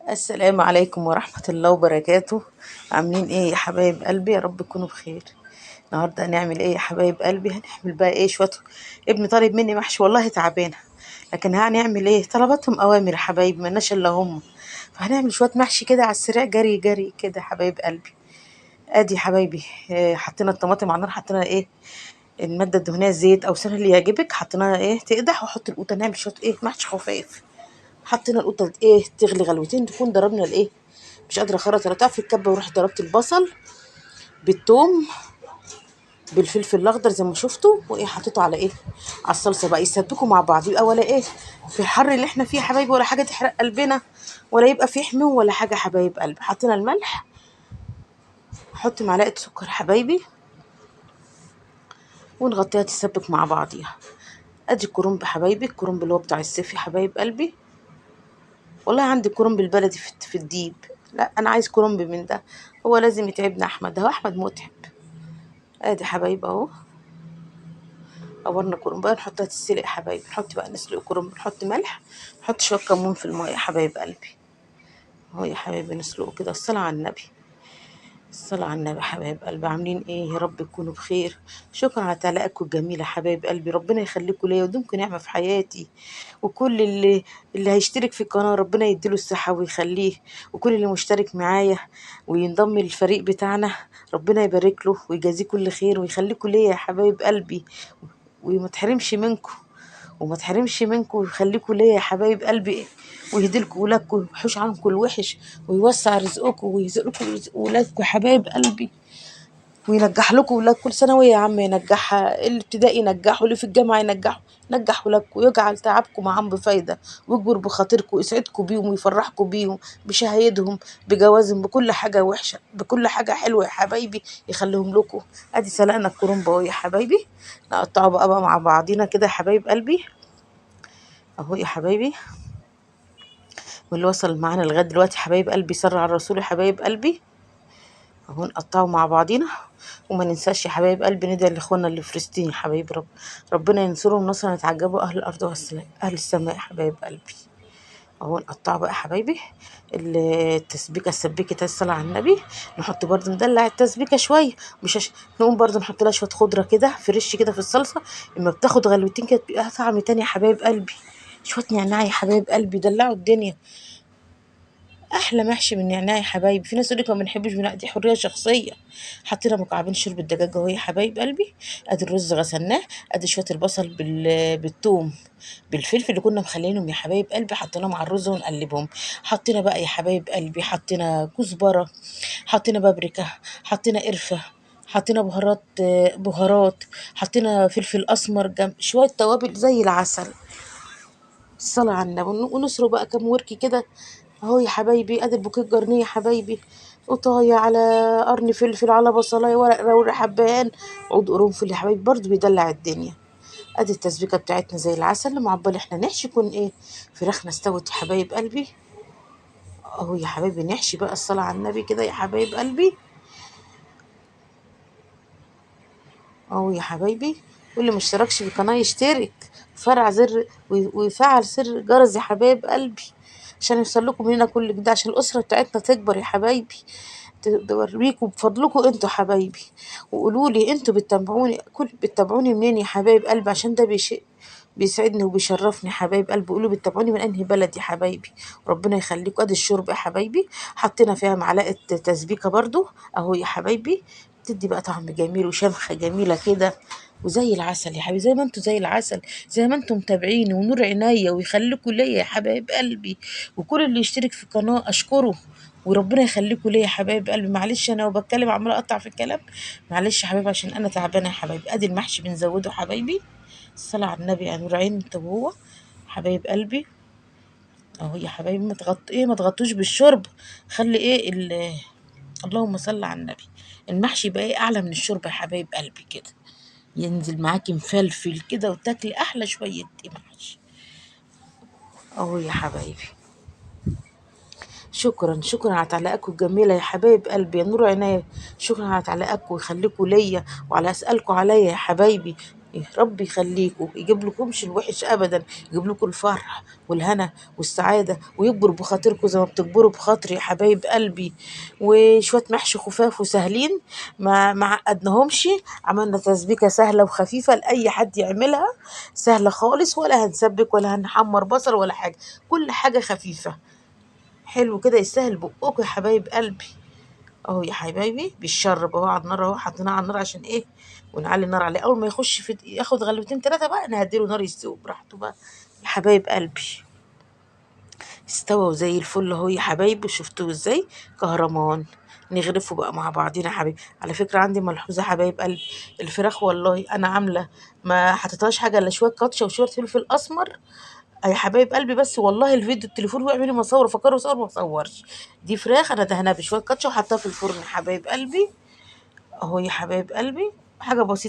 السلام عليكم ورحمة الله وبركاته. عاملين ايه يا حبايب قلبي؟ يا رب تكونوا بخير. النهارده هنعمل ايه يا حبايب قلبي؟ هنعمل بقى ايه شوية. ابني طالب مني محشي، والله تعبانة، لكن هنعمل ايه؟ طلباتهم اوامر يا حبايب، مالناش الا هم. فهنعمل شوية محشي كده على السريع، جري جري كده يا حبايب قلبي. ادي يا حبايبي، حطينا الطماطم على النار، حطينا ايه؟ المادة الدهنية، زيت او سمنة اللي يعجبك، حطيناها ايه تقدح، وحط القوطة، نعمل شوية ايه محشي خفيف. حطينا القوطة ايه تغلي غلوتين، تكون ضربنا الايه، مش قادره اخرط ولا في الكبه، ورحت ضربت البصل بالثوم بالفلفل الاخضر زي ما شفتوا، وايه حطيته على ايه، على الصلصه بقى، يسبكوا مع بعض، يبقى ولا ايه في الحر اللي احنا فيه يا حبايبي، ولا حاجه تحرق قلبنا، ولا يبقى فيه حمو ولا حاجه يا حبايب قلبي. حطينا الملح، حط معلقه سكر يا حبايبي، ونغطيها تسبك مع بعضيها. ادي الكرنب يا حبايبي، الكرنب اللي هو بتاع الصيف يا حبايب قلبي. والله عندي كرنب البلدي في الديب، لا انا عايز كرنب من ده، هو لازم يتعبنا احمد، هو احمد متعب. ادي حبايب اهو، قورنا كرنب بقى نحطها تتسلق يا حبايبي، نحط بقى نسلق كرنب، نحط ملح، نحط شويه كمون في الميه يا حبايب قلبي. اهو يا حبايبي نسلقه كده، الصلاه على النبي، الصلاة على النبي. حبايب قلبي عاملين ايه؟ يا رب تكونوا بخير. شكرا على تعليقاتكم الجميلة حبايب قلبي، ربنا يخليكم ليا ويدومكم نعمة في حياتي. وكل اللي هيشترك في القناة ربنا يديله الصحة ويخليه، وكل اللي مشترك معايا وينضم للفريق بتاعنا ربنا يبارك له ويجازيه كل خير ويخليكم ليا يا حبايب قلبي، وما تحرمش منكم، وما تحرمش منكم ويخليكم ليا يا حبايب قلبي، ويهديلكم ولادكم ويحوش عنكم الوحش، ويوسع رزقكم ويرزق لكم رزق ولادكم يا حبايب قلبي، وينجح لكم ولادكم. كل ثانوية يا عم ينجحها، الابتدائي ينجحوا، اللي في الجامعة ينجحوا، نجح ولادكم ويجعل تعبكم معاهم بفايدة، ويجبر بخاطركم ويسعدكم بيهم ويفرحكم بيهم بشهايدهم، بجوازهم، بكل حاجة وحشة، بكل حاجة حلوة يا حبايبي يخليهم لكم. ادي سلقنا الكرنب اهو يا حبايبي، نقطعه بقى مع بعضينا كده يا حبايب قلبي. اهو يا حبايبي، واللي وصل معانا لغايه دلوقتي حبايب قلبي صلوا على الرسول يا حبايب قلبي. اهو نقطعه مع بعضينا، وما ننساش يا حبايب قلبي ندعي لاخواننا اللي في فلسطين يا حبايب ربنا ينصرهم نصرا يتعجبوا اهل الارض اهل السماء يا حبايب قلبي. اهو نقطعه بقى يا حبايبي، التسبيكه السبيكه الصلاه على النبي. نحط برضو ندلع التسبيكه شويه، نقوم برضو نحط لها شويه خضره كده فريش كده في الصلصه، اما بتاخد غلوتين كده بيبقى طعم تاني يا حبايب قلبي. شويه نعناع يا حبايب قلبي، دلعوا الدنيا، احلى محشي من النعناع يا حبايبي. في ناس يقول لك ما بنحبش دي حريه شخصيه. حطينا مكعبين شوربه دجاج اهو يا حبايب قلبي. ادي الرز غسلناه، ادي شويه البصل بالثوم بالفلفل اللي كنا مخلينهم يا حبايب قلبي، حطيناهم على الرز ونقلبهم. حطينا بقى يا حبايب قلبي، حطينا كزبره، حطينا بابريكا، حطينا قرفه، حطينا بهارات، حطينا فلفل اسمر، جنب شويه توابل زي العسل. الصلاة على النبي، ونسره بقى كام ورك كده. اهو يا حبايبي ادي البوكيه جرنيه يا حبايبي، قطايه على قرن فلفل على بصلايه ورق لورا حبهان، عود قرنفل يا حبايبي برضو بيدلع الدنيا. ادي التسبيكه بتاعتنا زي العسل، لما عقبال احنا نحشي يكون ايه، فراخنا استوت يا حبايب قلبي. اهو يا حبايبي نحشي بقى، الصلاه على النبي كده يا حبايب قلبي. اهو يا حبايبي، واللي مشتركش في القناة يشترك، فرع زر ويفعل سر جرس يا حبايب قلبي، عشان يوصلكم مننا كل جديد، عشان الأسرة بتاعتنا تكبر يا حبايبي، توريكم بفضلكم انتوا حبايبي. وقولوا لي انتوا بتتابعوني منين يا حبايب قلبي، عشان ده بيسعدني وبيشرفني حبايب قلبي. قولوا بتتابعوني من انهي بلد يا حبايبي، ربنا يخليكم. ادي الشرب يا حبايبي، حطينا فيها معلقه تسبيكه برضو اهو يا حبايبي، تدي بقى طعم جميل وشمخه جميله كده، وزي العسل يا حبيبي، زي ما انتوا زي العسل، زي ما انتوا متابعيني ونور عينيا ويخليكوا ليا يا حبايب قلبي. وكل اللي يشترك في القناه اشكره، وربنا يخليكوا ليا يا حبايب قلبي. معلش انا وبتكلم عماله اقطع في الكلام، معلش يا حبايبي عشان انا تعبانه يا حبايبي. ادي المحشي بنزوده حبايبي، الصلاة على النبي يا نور عين انت وهو حبايب قلبي. اهو يا حبايبي ما تغطوش بالشرب، خلي ايه اللهم صل على النبي، المحشي يبقى ايه اعلى من الشرب يا حبايب قلبي كده، ينزل معاكي مفلفل كده وتاكلي احلى شويه محشي. اهو يا حبايبي، شكرا على تعليقاتكم الجميله يا حبايب قلبي يا نور عينيا. شكرا على تعليقاتكم ويخليكم ليا، وعلى اسالكم عليا يا حبايبي. يا رب يخليكوا، يجيب لكمش الوحش ابدا، يجيب لكم الفرح والهنا والسعاده، ويكبر بخاطركم زي ما بتكبروا بخاطري يا حبايب قلبي. وشويه محشي خفاف وسهلين، ما عقدناهمش. عملنا تسبيكه سهله وخفيفه لاي حد يعملها، سهله خالص، ولا هنسبك ولا هنحمر بصل ولا حاجه، كل حاجه خفيفه. حلو كده، يستاهل بقكم يا حبايب قلبي. اهو يا حبايبي بالشرب اهو على النار، اهو حطيناه على النار عشان ايه؟ ونعلي النار عليه. اول ما يخش في ياخد غلوتين ثلاثه بقى نهديله نار يستوي براحته بقى يا حبايب قلبي. استوى زي الفل اهو يا حبايبي، شفتوه ازاي؟ كهرمان. نغرفه بقى مع بعضينا يا حبيبي. على فكره عندي ملحوظه يا حبايب قلبي، الفراخ والله انا عامله ما حطيتهاش حاجه الا شويه كاتشه وشويه فلفل اسمر يا حبايب قلبي. بس والله الفيديو التليفون وقع مني، ما اصور، فكروا صور ما اصورش. دي فراخ انا دهناها بشويه كاتشه وحطها في الفرن يا حبايب قلبي. اهو يا حبايب قلبي، حاجه بسيطه.